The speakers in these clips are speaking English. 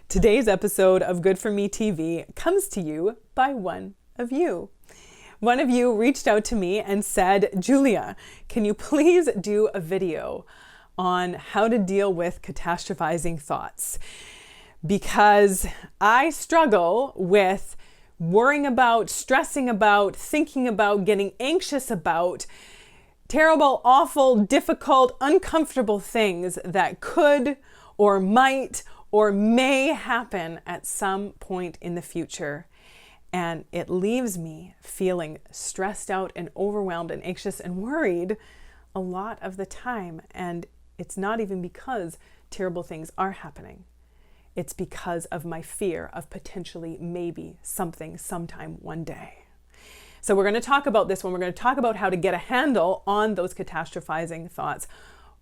Today's episode of Good For Me TV comes to you by one of you. One of you reached out to me and said, Julia, can you please do a video on how to deal with catastrophizing thoughts? Because I struggle with worrying about, stressing about, thinking about, getting anxious about terrible, awful, difficult, uncomfortable things that could or might or may happen at some point in the future. And it leaves me feeling stressed out and overwhelmed and anxious and worried a lot of the time. And it's not even because terrible things are happening. It's because of my fear of potentially maybe something sometime one day. So we're going to talk about this one. We're going to talk about how to get a handle on those catastrophizing thoughts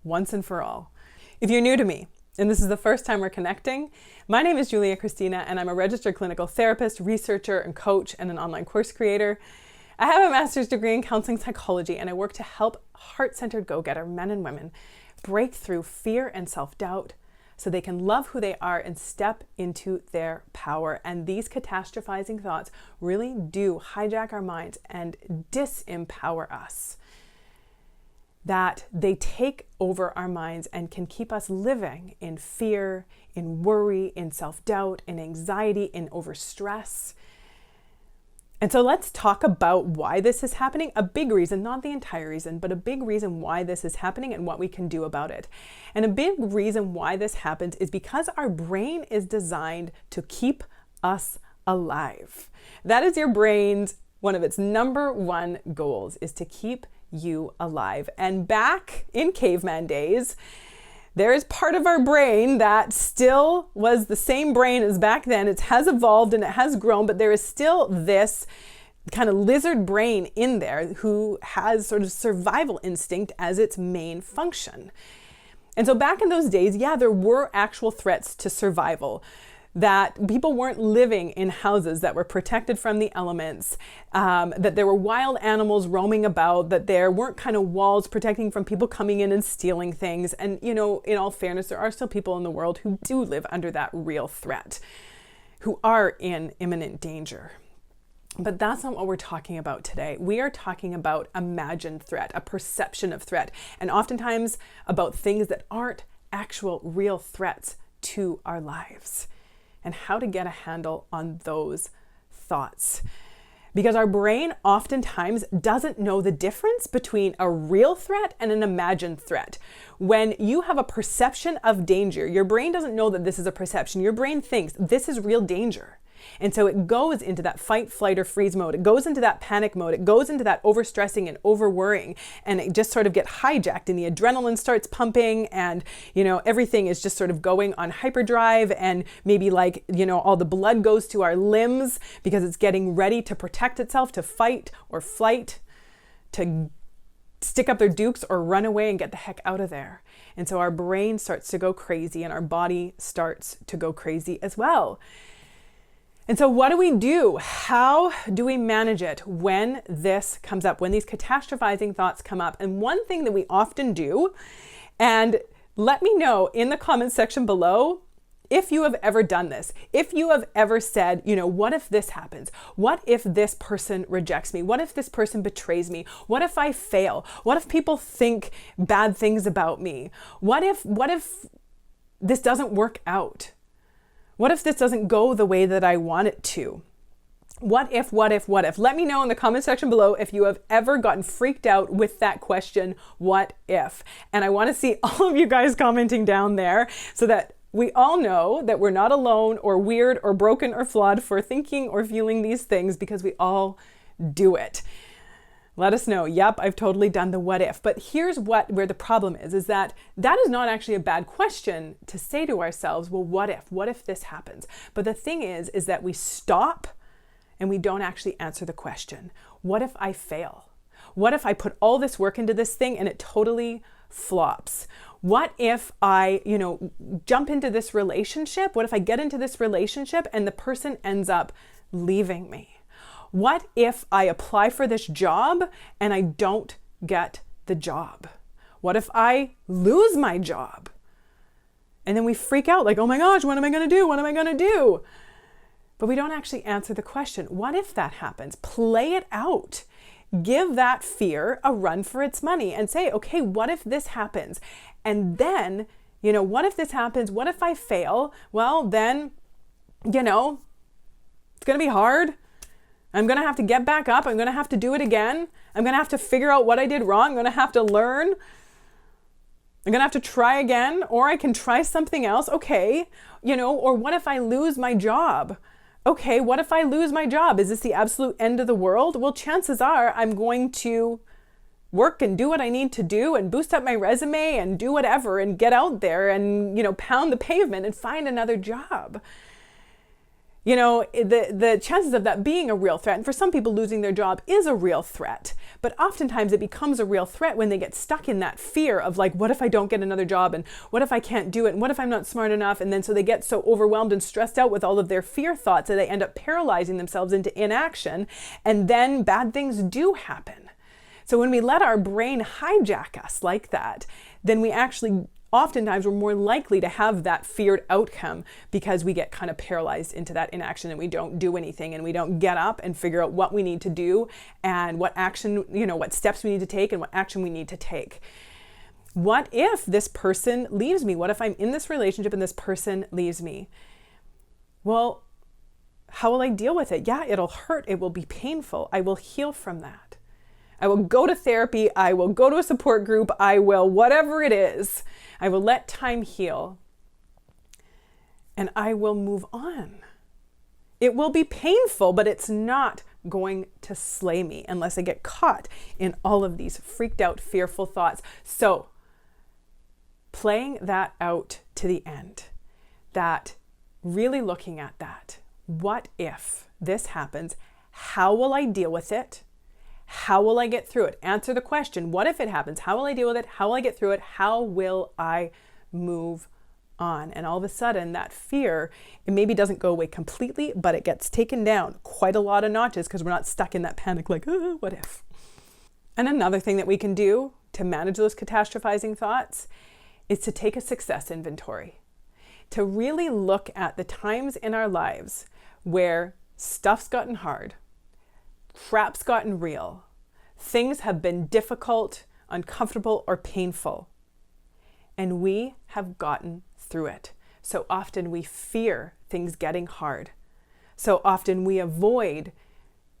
once and for all. If you're new to me, and this is the first time we're connecting, my name is Julia Kristina, and I'm a registered clinical therapist, researcher, and coach, and an online course creator. I have a master's degree in counseling psychology, and I work to help heart-centered go-getter men and women break through fear and self-doubt so they can love who they are and step into their power. And these catastrophizing thoughts really do hijack our minds and disempower us. That they take over our minds and can keep us living in fear, in worry, in self-doubt, in anxiety, in overstress. And so let's talk about why this is happening. A big reason, not the entire reason, but a big reason why this is happening and what we can do about it. And a big reason why this happens is because our brain is designed to keep us alive. That is your brain's, one of its number one goals, is to keep you alive. And back in caveman days, there is part of our brain that still was the same brain as back then. It has evolved and it has grown, but there is still this kind of lizard brain in there who has sort of survival instinct as its main function. And so back in those days, yeah, there were actual threats to survival. That people weren't living in houses that were protected from the elements, that there were wild animals roaming about, that there weren't kind of walls protecting from people coming in and stealing things. And, you know, in all fairness, there are still people in the world who do live under that real threat, who are in imminent danger. But that's not what we're talking about today. We are talking about imagined threat, a perception of threat, and oftentimes about things that aren't actual real threats to our lives. And how to get a handle on those thoughts. Because our brain oftentimes doesn't know the difference between a real threat and an imagined threat. When you have a perception of danger, your brain doesn't know that this is a perception. Your brain thinks this is real danger. And so it goes into that fight, flight, or freeze mode. It goes into that panic mode. It goes into that overstressing and overworrying, and it just sort of get hijacked, and the adrenaline starts pumping, and, you know, everything is just sort of going on hyperdrive, and maybe, like, you know, all the blood goes to our limbs because it's getting ready to protect itself, to fight or flight, to stick up their dukes or run away and get the heck out of there. And so our brain starts to go crazy, and our body starts to go crazy as well. And so what do we do? How do we manage it when this comes up, when these catastrophizing thoughts come up? And one thing that we often do, and let me know in the comments section below if you have ever done this, if you have ever said, you know, what if this happens? What if this person rejects me? What if this person betrays me? What if I fail? What if people think bad things about me? What if this doesn't work out? What if this doesn't go the way that I want it to? What if? Let me know in the comment section below if you have ever gotten freaked out with that question, what if? And I want to see all of you guys commenting down there so that we all know that we're not alone or weird or broken or flawed for thinking or feeling these things, because we all do it. Let us know. Yep, I've totally done the what if. But here's where the problem is that is not actually a bad question to say to ourselves, well, what if? What if this happens? But the thing is that we stop and we don't actually answer the question. What if I fail? What if I put all this work into this thing and it totally flops? What if I, jump into this relationship? What if I get into this relationship and the person ends up leaving me? What if I apply for this job and I don't get the job? What if I lose my job? And then we freak out like, oh my gosh, what am I going to do? What am I going to do? But we don't actually answer the question. What if that happens? Play it out. Give that fear a run for its money and say, okay, what if this happens? And then, what if this happens? What if I fail? Well, then, it's going to be hard. I'm going to have to get back up. I'm going to have to do it again. I'm going to have to figure out what I did wrong. I'm going to have to learn. I'm going to have to try again, or I can try something else. Okay. Or what if I lose my job? Okay, what if I lose my job? Is this the absolute end of the world? Well, chances are I'm going to work and do what I need to do and boost up my resume and do whatever and get out there and, pound the pavement and find another job. The chances of that being a real threat, and for some people losing their job is a real threat, but oftentimes it becomes a real threat when they get stuck in that fear of like, what if I don't get another job, and what if I can't do it, and what if I'm not smart enough? And then so they get so overwhelmed and stressed out with all of their fear thoughts that they end up paralyzing themselves into inaction, and then bad things do happen. So when we let our brain hijack us like that, then we actually oftentimes we're more likely to have that feared outcome because we get kind of paralyzed into that inaction and we don't do anything and we don't get up and figure out what we need to do and what action, what steps we need to take and what action we need to take. What if this person leaves me? What if I'm in this relationship and this person leaves me? Well, how will I deal with it? Yeah, it'll hurt. It will be painful. I will heal from that. I will go to therapy. I will go to a support group. I will, whatever it is, I will let time heal and I will move on. It will be painful, but it's not going to slay me unless I get caught in all of these freaked out, fearful thoughts. So playing that out to the end, that really looking at that, what if this happens? How will I deal with it? How will I get through it? Answer the question, what if it happens? How will I deal with it? How will I get through it? How will I move on? And all of a sudden that fear, it maybe doesn't go away completely, but it gets taken down quite a lot of notches because we're not stuck in that panic like, oh, what if? And another thing that we can do to manage those catastrophizing thoughts is to take a success inventory, to really look at the times in our lives where stuff's gotten hard, crap's gotten real, things have been difficult, uncomfortable, or painful, and we have gotten through it. So often we fear things getting hard. So often we avoid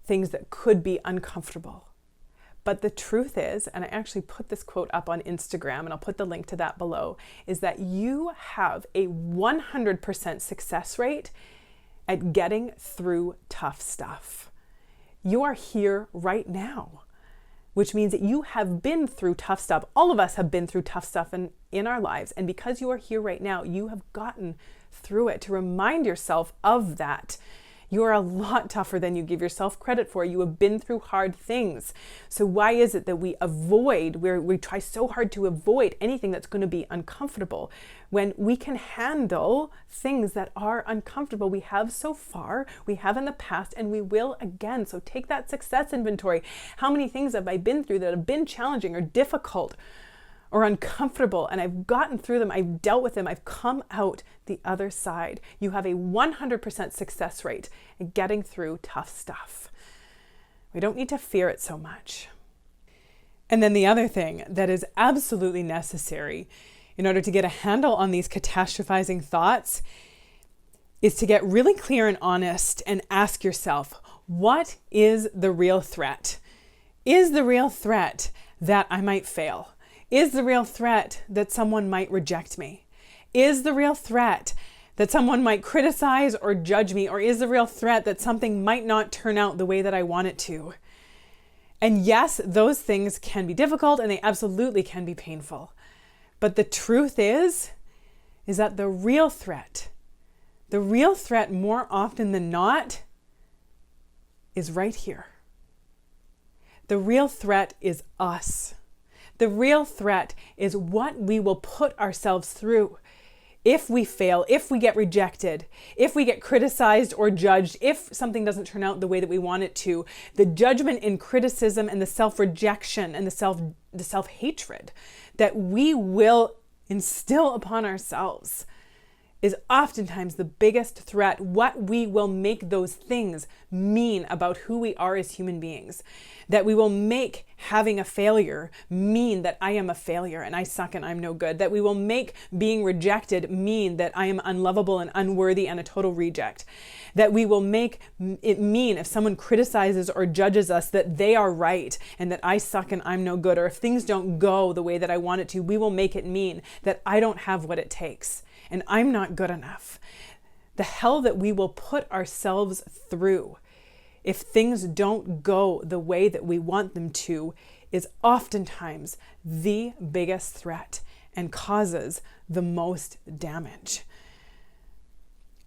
things that could be uncomfortable. But the truth is, and I actually put this quote up on Instagram, and I'll put the link to that below, is that you have a 100% success rate at getting through tough stuff. You are here right now, which means that you have been through tough stuff. All of us have been through tough stuff in our lives. And because you are here right now, you have gotten through it. To remind yourself of that. You are a lot tougher than you give yourself credit for. You have been through hard things. So why is it that we try so hard to avoid anything that's going to be uncomfortable when we can handle things that are uncomfortable? We have so far, we have in the past, and we will again. So take that success inventory. How many things have I been through that have been challenging or difficult or uncomfortable, and I've gotten through them, I've dealt with them, I've come out the other side. You have a 100% success rate in getting through tough stuff. We don't need to fear it so much. And then the other thing that is absolutely necessary in order to get a handle on these catastrophizing thoughts is to get really clear and honest and ask yourself, what is the real threat? Is the real threat that I might fail? Is the real threat that someone might reject me? Is the real threat that someone might criticize or judge me? Or is the real threat that something might not turn out the way that I want it to? And yes, those things can be difficult and they absolutely can be painful. But the truth is that the real threat more often than not is right here. The real threat is us. The real threat is what we will put ourselves through if we fail, if we get rejected, if we get criticized or judged, if something doesn't turn out the way that we want it to. The judgment and criticism and the self-rejection and the self-hatred that we will instill upon ourselves is oftentimes the biggest threat, what we will make those things mean about who we are as human beings. That we will make having a failure mean that I am a failure and I suck and I'm no good. That we will make being rejected mean that I am unlovable and unworthy and a total reject. That we will make it mean if someone criticizes or judges us that they are right and that I suck and I'm no good. Or if things don't go the way that I want it to, we will make it mean that I don't have what it takes and I'm not good enough. The hell that we will put ourselves through if things don't go the way that we want them to is oftentimes the biggest threat and causes the most damage.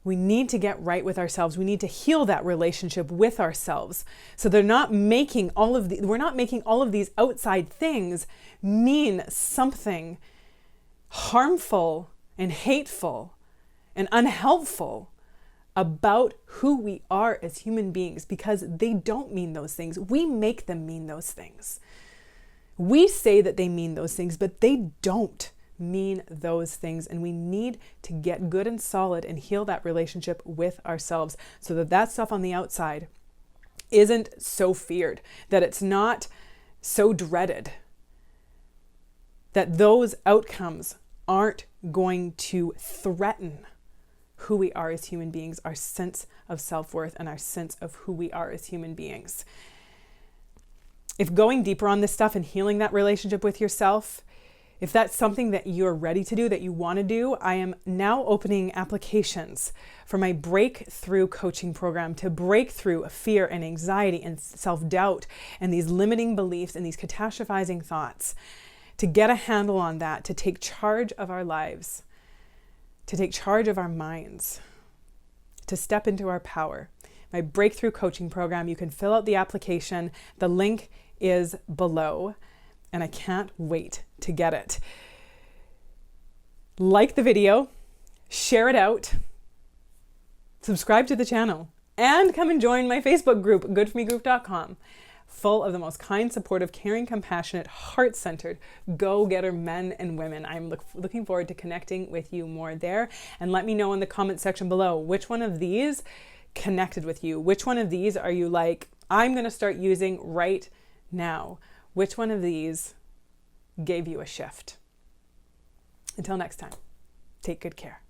We need to get right with ourselves. We need to heal that relationship with ourselves. So we're not making all of these outside things mean something harmful and hateful and unhelpful about who we are as human beings, because they don't mean those things. We make them mean those things. We say that they mean those things, but they don't mean those things. And we need to get good and solid and heal that relationship with ourselves so that that stuff on the outside isn't so feared, that it's not so dreaded, that those outcomes aren't going to threaten who we are as human beings, our sense of self-worth and our sense of who we are as human beings. If going deeper on this stuff and healing that relationship with yourself, if that's something that you're ready to do, that you want to do, I am now opening applications for my breakthrough coaching program to break through fear and anxiety and self-doubt and these limiting beliefs and these catastrophizing thoughts, to get a handle on that, to take charge of our lives, to take charge of our minds, to step into our power. My breakthrough coaching program, you can fill out the application. The link is below, and I can't wait to get it. Like the video, share it out, subscribe to the channel, and come and join my Facebook group, goodformegroup.com. Full of the most kind, supportive, caring, compassionate, heart-centered, go-getter men and women. I'm looking forward to connecting with you more there. And let me know in the comment section below, which one of these connected with you? Which one of these are you like, I'm going to start using right now? Which one of these gave you a shift? Until next time, take good care.